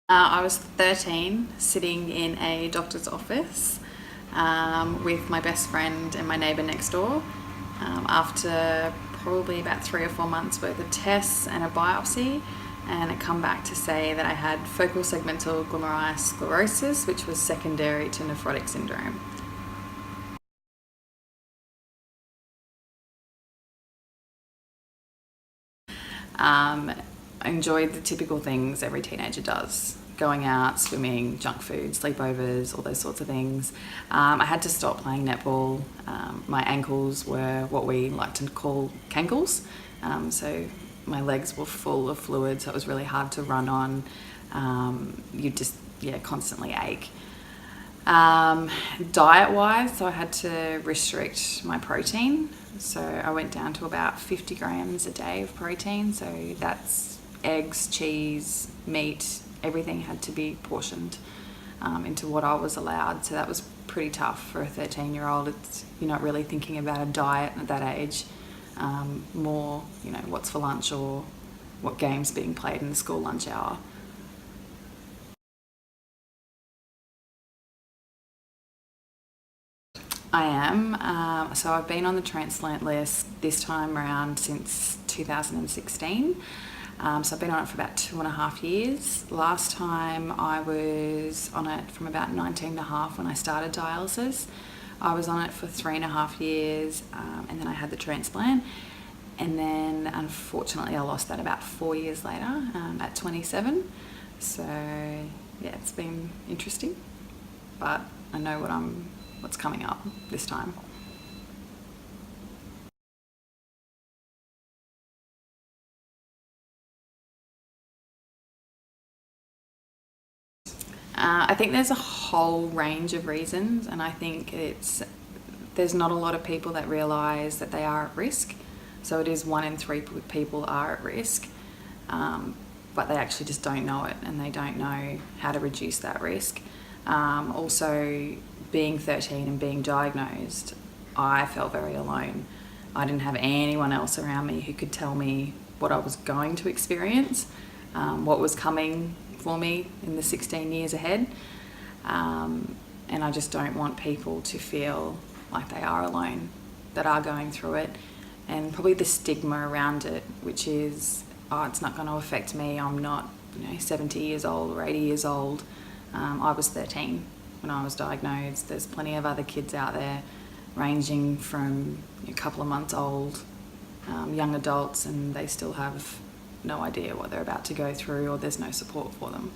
I was 13, sitting in a doctor's office with my best friend and my neighbour next door. After probably about 3 or 4 months worth of tests and a biopsy, and it come back to say that I had focal segmental glomerulosclerosis, which was secondary to nephrotic syndrome. I enjoyed the typical things every teenager does. Going out, swimming, junk food, sleepovers, all those sorts of things. I had to stop playing netball. My ankles were what we like to call cankles. So my legs were full of fluid, so it was really hard to run on. You just, constantly ache. Diet-wise, so I had to restrict my protein. So I went down to about 50 grams a day of protein. So that's eggs, cheese, meat, everything had to be portioned into what I was allowed. So that was pretty tough for a 13-year-old. You're not really thinking about a diet at that age. More, what's for lunch or what game's being played in the school lunch hour. I am. So I've been on the transplant list this time around since 2016. So I've been on it for about 2.5 years. Last time I was on it from about 19 and a half when I started dialysis. I was on it for 3.5 years, and then I had the transplant. And then unfortunately I lost that about 4 years later, at 27. So yeah, it's been interesting, but I know what's coming up this time. I think there's a whole range of reasons, and I think there's not a lot of people that realise that they are at risk. So it is 1 in 3 people are at risk, but they actually just don't know it, and they don't know how to reduce that risk. Also, being 13 and being diagnosed, I felt very alone. I didn't have anyone else around me who could tell me what I was going to experience, what was coming for me in the 16 years ahead. And I just don't want people to feel like they are alone, that are going through it. And probably the stigma around it, which is, oh, it's not going to affect me. I'm not, 70 years old or 80 years old. I was 13 when I was diagnosed. There's plenty of other kids out there ranging from a couple of months old, young adults, and they still have no idea what they're about to go through, or there's no support for them.